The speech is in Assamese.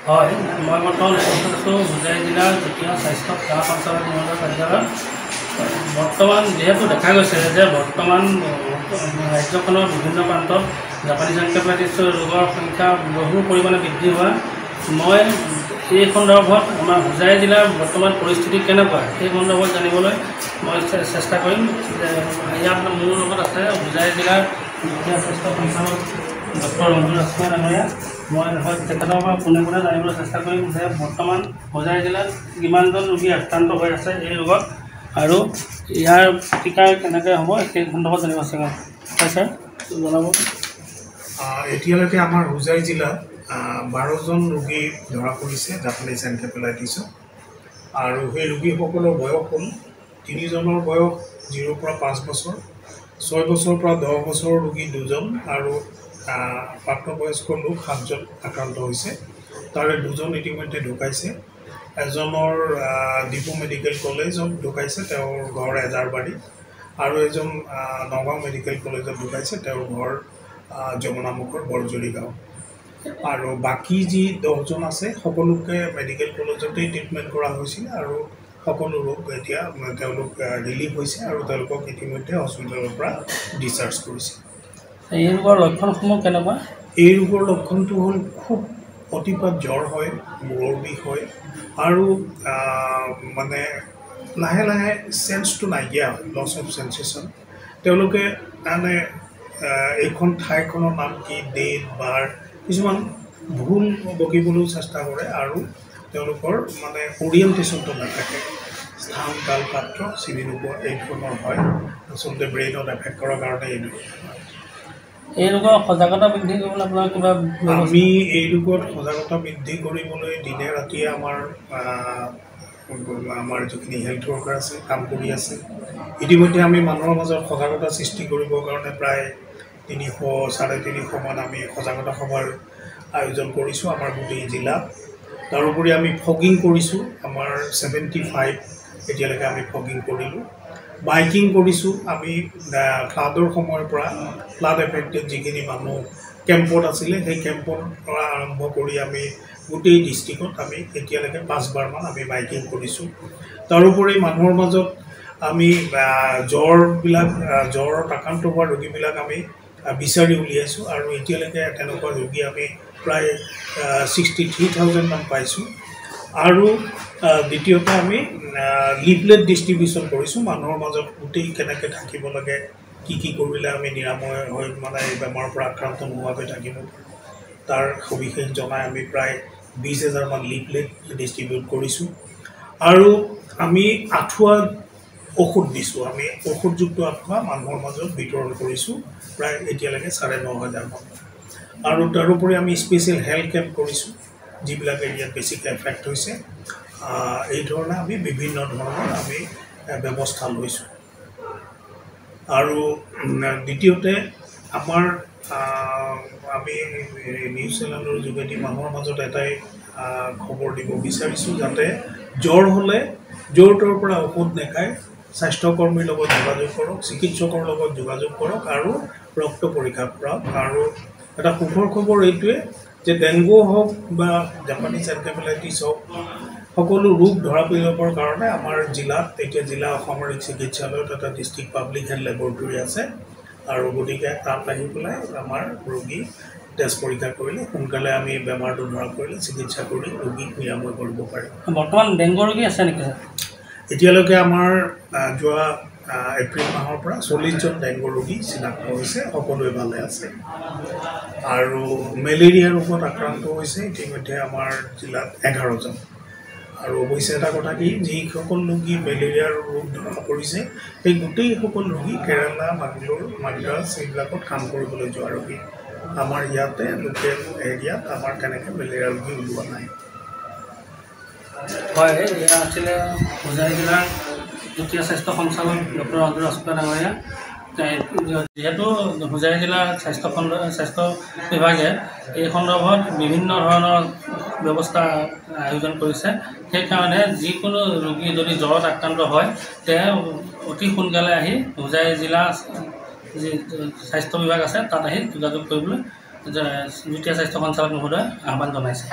হয়, মই বৰ্তমান উপস্থিত আছোঁ হোজাই জিলাৰ যুটীয়া স্বাস্থ্য সেৱা সঞ্চালক মহোদয়ৰ কাৰ্যালয়ত। বৰ্তমান যিহেতু দেখা গৈছে যে বৰ্তমান ৰাজ্যখনৰ বিভিন্ন প্ৰান্তত জাপানীজ এনকেফেলাইটিছ ৰোগৰ সংখ্যা বহু পৰিমাণে বৃদ্ধি হোৱা, মই এই সন্দৰ্ভত আমাৰ হোজাই জিলাৰ বৰ্তমান পৰিস্থিতি কেনেকুৱা সেই সন্দৰ্ভত জানিবলৈ মই চেষ্টা কৰিম। ইয়াত মোৰ লগত আছে হোজাই জিলাৰ যুটীয়া স্বাস্থ্য সঞ্চালক ডক্টৰ ৰঞ্জু ৰাজখোৱা ডাঙৰীয়া। মই তেখেতৰ পৰা পোনে পোনে জানিবলৈ চেষ্টা কৰিম যে বৰ্তমান হোজাই জিলাত কিমানজন ৰোগী আক্ৰান্ত হৈ আছে এই ৰোগত আৰু ইয়াৰ প্ৰতিকাৰ কেনেকৈ হ'ব সেই সন্দৰ্ভত জানিব চেষ্টা কৰিম। হয় ছাৰ, জনাব। এতিয়ালৈকে আমাৰ হোজাই জিলাত 12জন ৰোগী ধৰা পৰিছে জাপানীজ এনকেফেলাইটিছত, আৰু সেই ৰোগীসকলৰ বয়স হ'ল 3জনৰ বয়স 0 পৰা 5 বছৰ, 6 বছৰৰ পৰা 10 বছৰৰ ৰোগী 2জন আৰু প্ৰাপ্তবয়স্ক লোক 7জন আক্ৰান্ত হৈছে। তাৰে 2জন ইতিমধ্যে ঢুকাইছে। এজনৰ ডিপু মেডিকেল কলেজত ঢুকাইছে, তেওঁৰ ঘৰ এজাৰবাৰী, আৰু এজন নগাঁও মেডিকেল কলেজত ঢুকাইছে, তেওঁৰ ঘৰ যমুনামুখৰ বৰজুৰি গাঁও। আৰু বাকী যি 10জন আছে সকলোকে মেডিকেল কলেজতেই ট্ৰিটমেণ্ট কৰা হৈছিল, আৰু সকলো ৰোগ এতিয়া তেওঁলোক ৰিলিভ হৈছে আৰু তেওঁলোকক ইতিমধ্যে হস্পিটেলৰ পৰা ডিছচাৰ্জ কৰিছে। এই ৰোগৰ লক্ষণসমূহ কেনেকুৱা? এই ৰোগৰ লক্ষণটো হ'ল খুব অতিপাত জ্বৰ হয়, মূৰৰ বিষ হয়, আৰু মানে লাহে লাহে চেন্সটো নাইকিয়া হয়, লছ অফ চেন্সেশ্যন। তেওঁলোকে মানে এইখন ঠাইখনৰ নাম কি, ডেট, বাৰ কিছুমান ভুল বকিবলৈও চেষ্টা কৰে, আৰু তেওঁলোকৰ মানে অৰিয়েণ্টেশ্যনটো নাথাকে, স্থান কাল পাত্ৰ চিনি নোপোৱা এই ধৰণৰ হয়। আচলতে ব্ৰেইনত এফেক্ট কৰাৰ কাৰণে এইটো এই ৰোগৰ সজাগতা বৃদ্ধি কৰিবলৈ আপোনাৰ কিবা? আমি এই ৰোগত সজাগতা বৃদ্ধি কৰিবলৈ দিনে ৰাতিয়ে আমাৰ যিখিনি হেল্থ ৱৰ্কাৰ আছে কাম কৰি আছে। ইতিমধ্যে আমি মানুহৰ মাজত সজাগতা সৃষ্টি কৰিবৰ কাৰণে প্ৰায় 300-350 মান আমি সজাগতা সভাৰ আয়োজন কৰিছোঁ আমাৰ গোটেই জিলাত। তাৰোপৰি আমি ফগিং কৰিছোঁ, আমাৰ 75 এতিয়ালৈকে আমি ফগিং কৰিলোঁ। বাইকিং কৰিছোঁ, আমি ফ্লাডৰ সময়ৰ পৰা ফ্লাড এফেক্টেড যিখিনি মানুহ কেম্পত আছিলে সেই কেম্পৰ পৰা আৰম্ভ কৰি আমি গোটেই ডিষ্ট্ৰিক্টত আমি এতিয়ালৈকে 5বাৰমান আমি বাইকিং কৰিছোঁ। তাৰোপৰি মানুহৰ মাজত আমি জ্বৰত আক্ৰান্ত হোৱা ৰোগীবিলাক আমি বিচাৰি উলিয়াইছোঁ, আৰু এতিয়ালৈকে তেনেকুৱা ৰোগী আমি প্ৰায় 63,000 মান পাইছোঁ। আৰু দ্বিতীয়তে আমি লিফলেট ডিষ্ট্ৰিবিউশ্যন কৰিছোঁ মানুহৰ মাজত, গোটেই কেনেকৈ থাকিব লাগে, কি কি কৰিলে আমি নিৰাময় হৈ মানে এই বেমাৰৰ পৰা আক্ৰান্ত নোহোৱাকৈ থাকিব পাৰোঁ তাৰ সবিশেষ জনাই আমি প্ৰায় 20,000 মান লিফলেট ডিষ্ট্ৰিবিউট কৰিছোঁ। আৰু আমি আঁঠুৱা ঔষধ দিছোঁ, আমি ঔষধযুক্ত আঁঠুৱা মানুহৰ মাজত বিতৰণ কৰিছোঁ প্ৰায় এতিয়ালৈকে 9,500 মান। আৰু তাৰোপৰি আমি স্পেচিয়েল হেল্থ কেম্প কৰিছোঁ যিবিলাক এৰিয়াত বেছিকৈ এফেক্ট হৈছে। এই ধৰণে আমি বিভিন্ন ধৰণৰ আমি ব্যৱস্থা লৈছোঁ। আৰু দ্বিতীয়তে আমাৰ আমি নিউজ চেনেলৰ যোগেদি মানুহৰ মাজত এটাই খবৰ দিব বিচাৰিছোঁ, যাতে জ্বৰ হ'লে য'ৰ ত'ৰ পৰা ঔষধ নেখায়, স্বাস্থ্যকৰ্মীৰ লগত যোগাযোগ কৰক, চিকিৎসকৰ লগত যোগাযোগ কৰক, আৰু ৰক্ত পৰীক্ষা কৰক। আৰু এটা সুখৰ খবৰ এইটোৱে যে ডেংগু হওক বা জাপানীজ এনকেফেলাইটিছ হওক, সকলো ৰোগ ধৰা পেলাবৰ কাৰণে আমাৰ জিলাত এতিয়া জিলা অসামৰিক চিকিৎসালয়ত এটা ডিষ্ট্ৰিক্ট পাব্লিক হেল্থ লেবৰেটৰী আছে, আৰু গতিকে তাত আহি পেলাই আমাৰ ৰোগী তেজ পৰীক্ষা কৰিলে সোনকালে আমি বেমাৰটো ধৰা পৰিলে চিকিৎসা কৰি ৰোগীক নিৰাময় কৰিব পাৰিম। বৰ্তমান ডেংগু ৰোগী আছে নেকি? এতিয়ালৈকে আমাৰ যোৱা এপ্ৰিল মাহৰ পৰা 40জন ডেংগু ৰোগী চিনাক্ত হৈছে, সকলোৱে ভালে আছে। আৰু মেলেৰিয়া ৰোগত আক্ৰান্ত হৈছে ইতিমধ্যে আমাৰ জিলাত 11জন। আৰু অৱশ্যে এটা কথা কি, যিসকল ৰোগী মেলেৰিয়াৰ ৰোগ ধৰা পৰিছে সেই গোটেইসকল ৰোগী কেৰালা, বাংগালোৰ, মাদ্ৰাছ এইবিলাকত কাম কৰিবলৈ যোৱা ৰোগী। আমাৰ ইয়াতে লোকেল এৰিয়াত আমাৰ তেনেকৈ মেলেৰিয়া ৰোগী ওলোৱা নাই। হয়, এয়া আছিলে হোজাই জিলাৰ যুটীয়া স্বাস্থ্য সঞ্চালক ডক্টৰ ৰঞ্জু ৰাজখোৱা ডাঙৰীয়া। যিহেতু হোজাই জিলাৰ স্বাস্থ্য বিভাগে এই সন্দৰ্ভত বিভিন্ন ধৰণৰ ব্যৱস্থা আয়োজন কৰিছে, সেইকাৰণে যিকোনো ৰোগী যদি জ্বৰত আক্ৰান্ত হয় তেওঁ অতি সোনকালে আহি হোজাই জিলা যি স্বাস্থ্য বিভাগ আছে তাত আহি যোগাযোগ কৰিবলৈ যুটীয়া স্বাস্থ্য সঞ্চালক মহোদয়ে আহ্বান জনাইছে।